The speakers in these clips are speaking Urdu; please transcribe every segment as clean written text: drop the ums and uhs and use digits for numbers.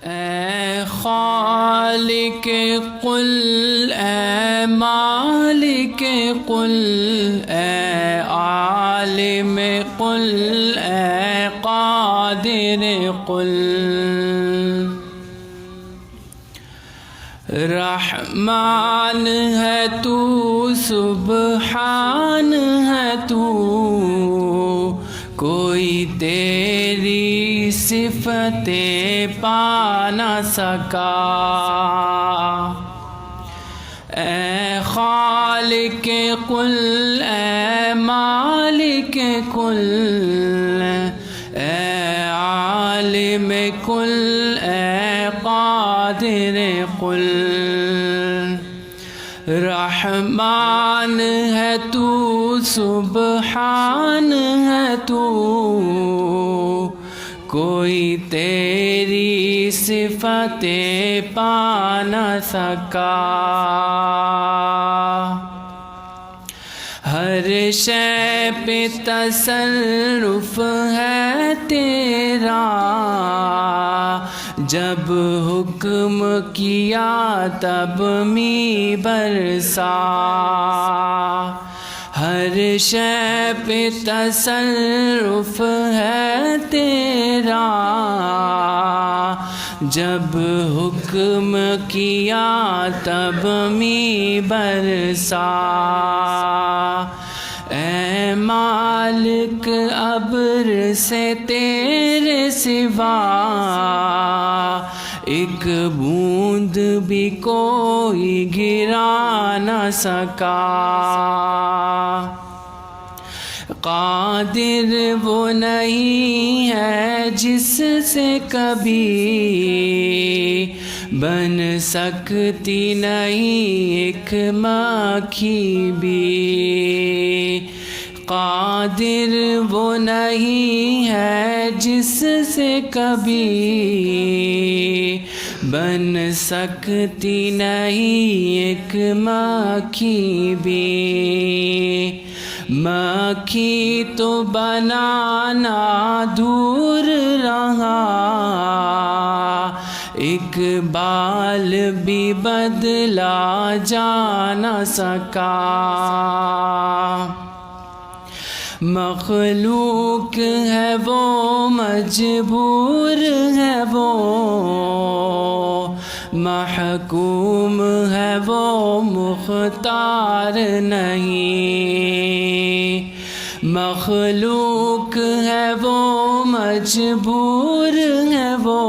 اے خالق قل، اے مالک قل، اے عالم قل، اے قادر قل، رحمان ہے تو، سبحان ہے تو، کوئی تیری صفتیں پا نہ سکا۔ اے خالق قل، اے مالک قل، اے عالم قل، اے قادر قل، رحمان ہے تو، سبحان ہے تو، کوئی تیری صفتیں پا نہ سکا۔ ہر شے پہ تصرف ہے تیرا، جب حکم کیا تب می برسا۔ ہر شے پہ تصرف ہے تیرا، جب حکم کیا تب می برسا۔ اے مالک ابر سے تیرے سوا، ایک بوند بھی کوئی گرا نہ سکا۔ قادر وہ نہیں ہے جس سے کبھی بن سکتی نہیں ایک مکھی بھی۔ قادر وہ نہیں ہے جس سے کبھی بن سکتی نہیں ایک مکھی بھی۔ مکھی تو بنانا دور رہا، ایک بال بھی بدلا جا نہ سکا۔ مخلوق ہے وہ مجبور ہے وہ، محکوم ہے وہ مختار نہیں۔ مخلوق ہے وہ مجبور ہے وہ،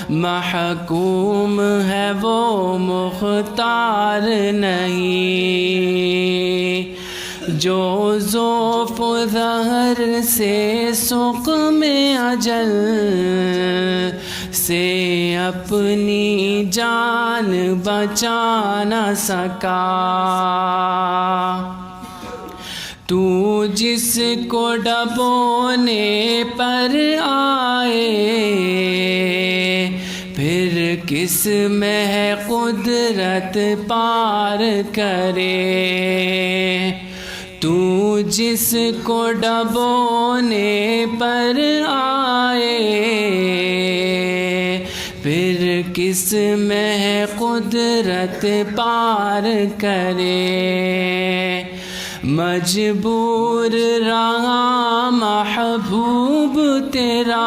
محکوم ہے وہ مختار نہیں۔ جو ذوف ظہر سے سقم اجل سے اپنی جان بچا نہ سکا۔ تو جس کو ڈبونے پر آئے، پھر کس میں ہے قدرت پار کرے۔ تو جس کو ڈبونے پر آئے، پھر کس میں ہے قدرت پار کرے۔ مجبور رہا محبوب تیرا،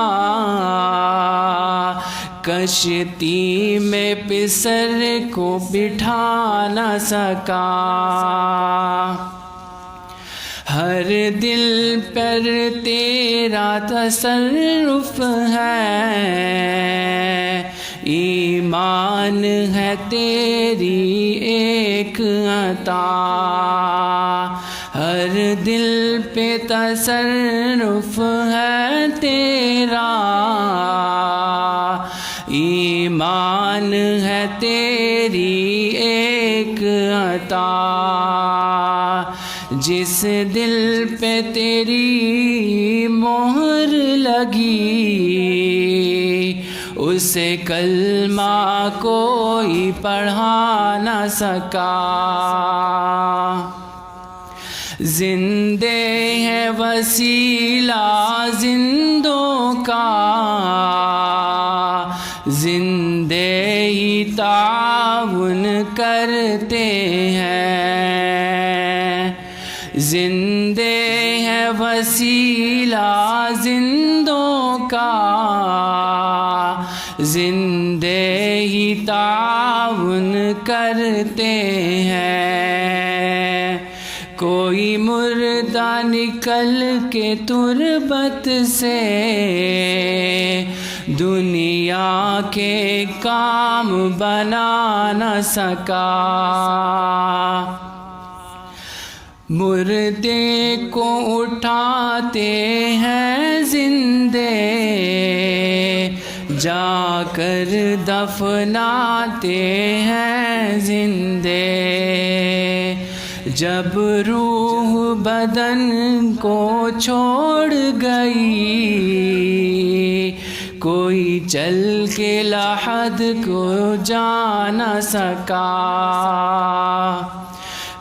کشتی میں پسر کو بٹھا نہ سکا۔ ہر دل پر تیرا تصرف ہے، ایمان ہے تیری ایک عطا۔ ہر دل پہ تصرف ہے تیرا، ایمان ہے تیری ایک عطا۔ جس دل پہ تیری مہر لگی، اسے کلمہ کوئی پڑھا نہ سکا۔ زندے ہے وسیلہ زندوں کا، تعاون کرتے ہیں، زندے ہے وسیلہ زندوں کا، زندے ہی تعاون کرتے ہیں۔ کوئی مردہ نکل کے تربت سے دنیا کے کام بنا نہ سکا، مردے کو اٹھاتے ہیں زندے، جا کر دفناتے ہیں زندے۔ جب روح بدن کو چھوڑ گئی، کوئی چل کے لحد کو جا نہ سکا،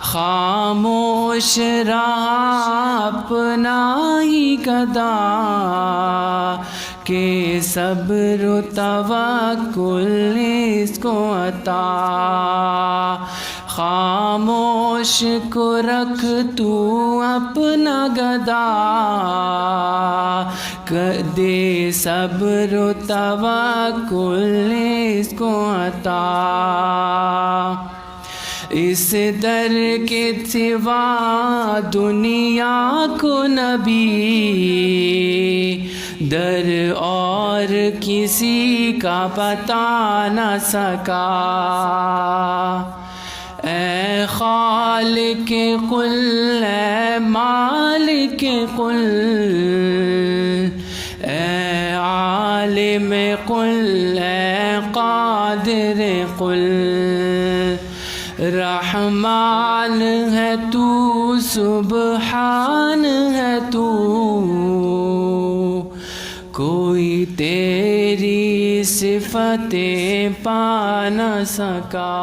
خاموش رہا اپنا ہی گدا، کہ صبر و توکل اس کو عطا۔ خاموش کو رکھ تو اپنا گدا، دے صبر و توکل اس کو عطا۔ اس در کے سوا دنیا کو نبی، در اور کسی کا پتا نہ سکا۔ اے خالق قل، اے مالک قل، اے عالم قل، اے قادر قل، رحمان ہے تو، سبحان ہے تو، کوئی تیری صفتیں پا نہ سکا۔